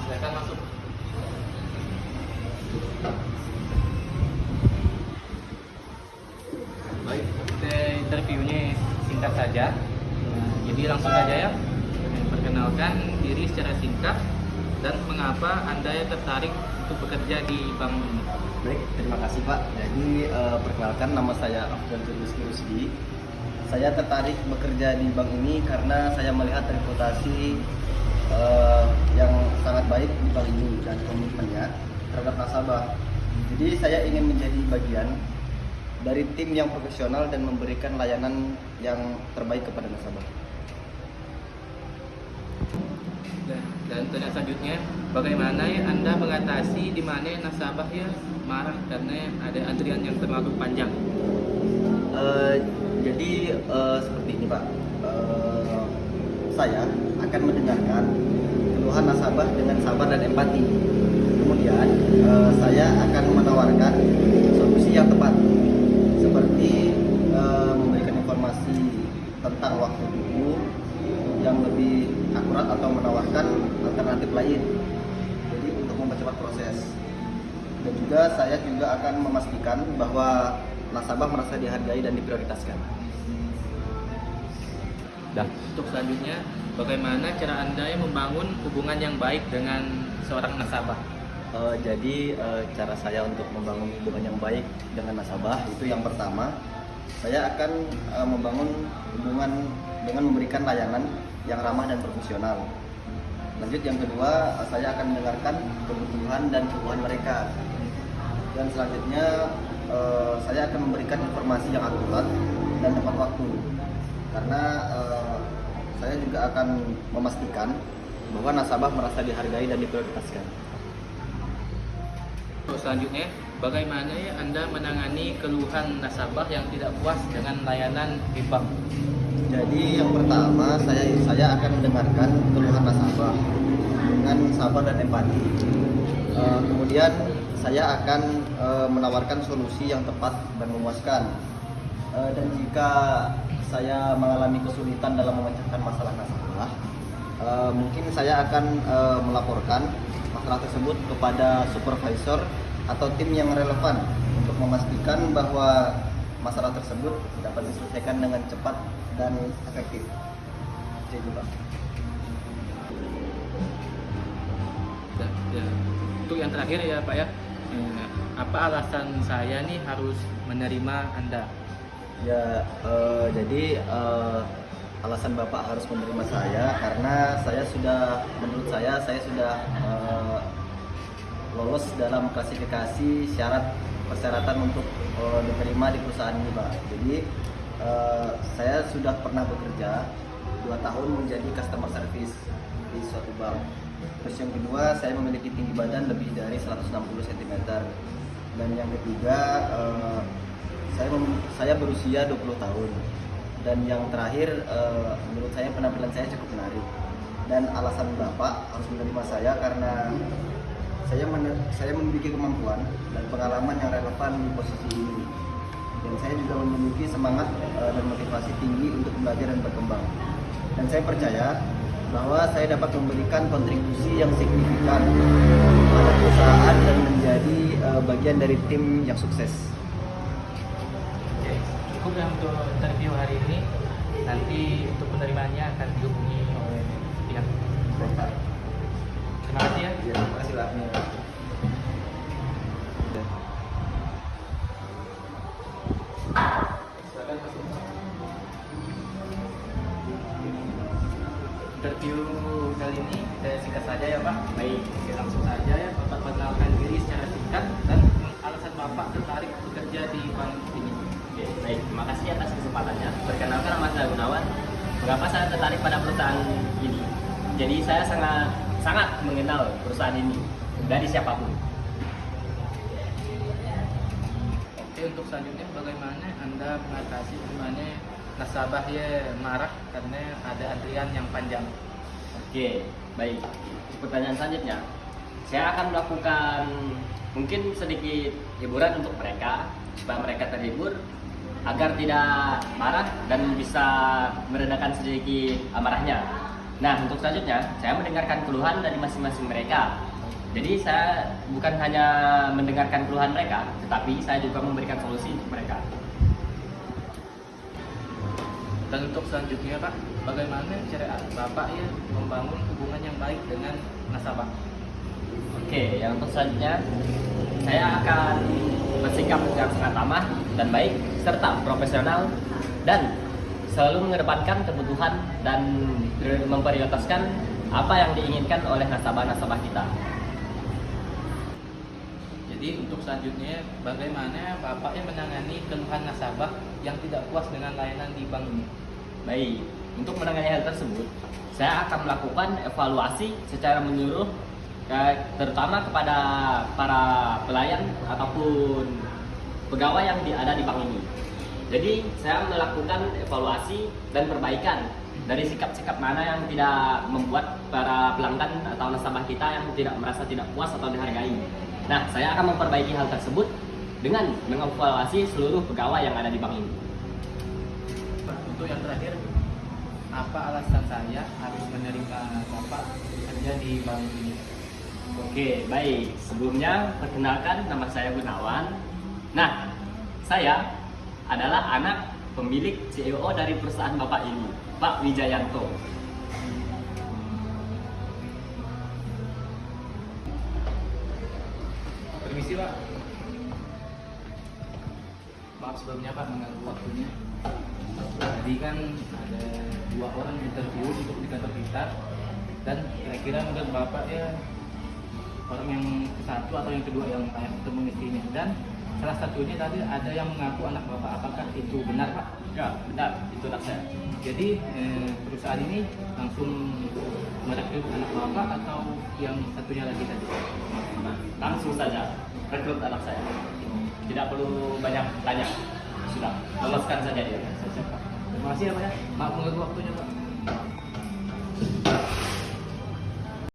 Silakan masuk. Baik, kita interviewnya singkat saja. Jadi langsung saja ya. Perkenalkan diri secara singkat dan mengapa Anda tertarik untuk bekerja di bank ini. Baik, terima kasih Pak. Jadi perkenalkan, nama saya Afgan Rizky Rusdi. Saya tertarik bekerja di bank ini karena saya melihat reputasi yang sangat baik di bank ini dan komitmennya terhadap nasabah. Jadi saya ingin menjadi bagian dari tim yang profesional dan memberikan layanan yang terbaik kepada nasabah. Dan tanya selanjutnya, bagaimana ya Anda mengatasi di mana nasabah ya marah karena ada antrian yang terlalu panjang? Jadi seperti ini Pak, saya akan mendengarkan keluhan nasabah dengan sabar dan empati. Kemudian saya akan menawarkan solusi yang tepat, seperti memberikan informasi tentang waktu tunggu yang lebih akurat atau menawarkan alternatif lain. Jadi untuk mempercepat proses. Dan juga saya juga akan memastikan bahwa nasabah merasa dihargai dan diprioritaskan. Untuk selanjutnya, bagaimana cara Anda yang membangun hubungan yang baik dengan seorang nasabah? Jadi cara saya untuk membangun hubungan yang baik dengan nasabah itu yang pertama, saya akan membangun hubungan dengan memberikan layanan yang ramah dan profesional. Lanjut yang kedua, saya akan mendengarkan kebutuhan dan keluhan mereka. Dan selanjutnya saya akan memberikan informasi yang akurat dan tepat waktu. Karena saya juga akan memastikan bahwa nasabah merasa dihargai dan diprioritaskan. Selanjutnya, bagaimana ya Anda menangani keluhan nasabah yang tidak puas dengan layanan di bank? Jadi yang pertama, saya akan mendengarkan keluhan nasabah dengan sabar dan empati. Kemudian saya akan menawarkan solusi yang tepat dan memuaskan. Dan jika saya mengalami kesulitan dalam memecahkan masalah nasabah, mungkin saya akan melaporkan masalah tersebut kepada supervisor atau tim yang relevan untuk memastikan bahwa masalah tersebut dapat diselesaikan dengan cepat dan efektif. Jadi Pak. Ya. Untuk yang terakhir ya Pak ya, apa alasan saya nih harus menerima Anda? Ya, jadi alasan Bapak harus menerima saya karena menurut saya sudah lolos dalam klasifikasi persyaratan untuk diterima di perusahaan ini Pak. Jadi saya sudah pernah bekerja 2 tahun menjadi customer service di suatu bank. Terus yang kedua, saya memiliki tinggi badan lebih dari 160 cm. Dan yang ketiga, saya berusia 20 tahun. Dan yang terakhir, menurut saya penampilan saya cukup menarik. Dan alasan Bapak harus menerima saya karena saya memiliki kemampuan dan pengalaman yang relevan di posisi ini. Dan saya juga memiliki semangat dan motivasi tinggi untuk belajar dan berkembang. Dan saya percaya bahwa saya dapat memberikan kontribusi yang signifikan pada perusahaan dan menjadi bagian dari tim yang sukses. Oke, cukup ya untuk interview hari ini. Nanti untuk penerimaannya akan dihubungi oleh pihak Bapak. Terima kasih ya. Terima kasih Pak. Interview kali ini kita singkat saja ya Pak. Baik, langsung saja ya Bapak perkenalkan diri secara singkat dan alasan Bapak tertarik bekerja di bank ini. Oke, baik, terima kasih atas kesempatannya. Perkenalkan, nama saya Gunawan. Mengapa saya tertarik pada perusahaan ini? Jadi saya sangat mengenal perusahaan ini dari siapapun. Oke, untuk selanjutnya bagaimana Anda mengatasi di mana nasabah ya marah karena ada antrian yang panjang? Oke, baik. Pertanyaan selanjutnya, saya akan melakukan mungkin sedikit hiburan untuk mereka supaya mereka terhibur agar tidak marah dan bisa meredakan sedikit amarahnya. Nah, untuk selanjutnya, saya mendengarkan keluhan dari masing-masing mereka. Jadi saya bukan hanya mendengarkan keluhan mereka, tetapi saya juga memberikan solusi untuk mereka. Dan untuk selanjutnya Pak, bagaimana cara Bapak ya membangun hubungan yang baik dengan nasabah? Oke, yang untuk selanjutnya, saya akan bersikap yang sangat ramah dan baik, serta profesional, dan selalu mengedepankan kebutuhan dan memprioritaskan apa yang diinginkan oleh nasabah-nasabah kita. Jadi untuk selanjutnya, bagaimana Bapak yang menangani keluhan nasabah yang tidak puas dengan layanan di bank ini? Baik, untuk menangani hal tersebut, saya akan melakukan evaluasi secara menyeluruh, terutama kepada para pelayan ataupun pegawai yang ada di bank ini. Jadi saya melakukan evaluasi dan perbaikan dari sikap-sikap mana yang tidak membuat para pelanggan atau nasabah kita yang tidak merasa tidak puas atau dihargai. Nah, saya akan memperbaiki hal tersebut dengan mengevaluasi seluruh pegawai yang ada di bank ini. Untuk yang terakhir, apa alasan saya harus menerima Bapak kerja di bank ini? Oke, baik. Sebelumnya, perkenalkan nama saya Gunawan. Nah, saya adalah anak pemilik CEO dari perusahaan Bapak ini, Pak Wijayanto. Permisi Pak. Maaf sebelumnya Pak mengganggu waktunya. Tadi kan ada 2 orang interview untuk di kantor kita, dan kira-kira menurut Bapak ya orang yang satu atau yang kedua yang kayak ketemu di sini, dan salah satunya tadi ada yang mengaku anak Bapak. Apakah itu benar Pak? Ya, benar. Itu anak saya. Jadi perusahaan ini langsung merekrut anak Bapak atau yang satunya lagi tadi? Nah, langsung saja rekrut anak saya. Tidak perlu banyak tanya. Sudah, loloskan saja dia. Terima kasih ya Pak ya. Maaf mengganggu waktunya Pak.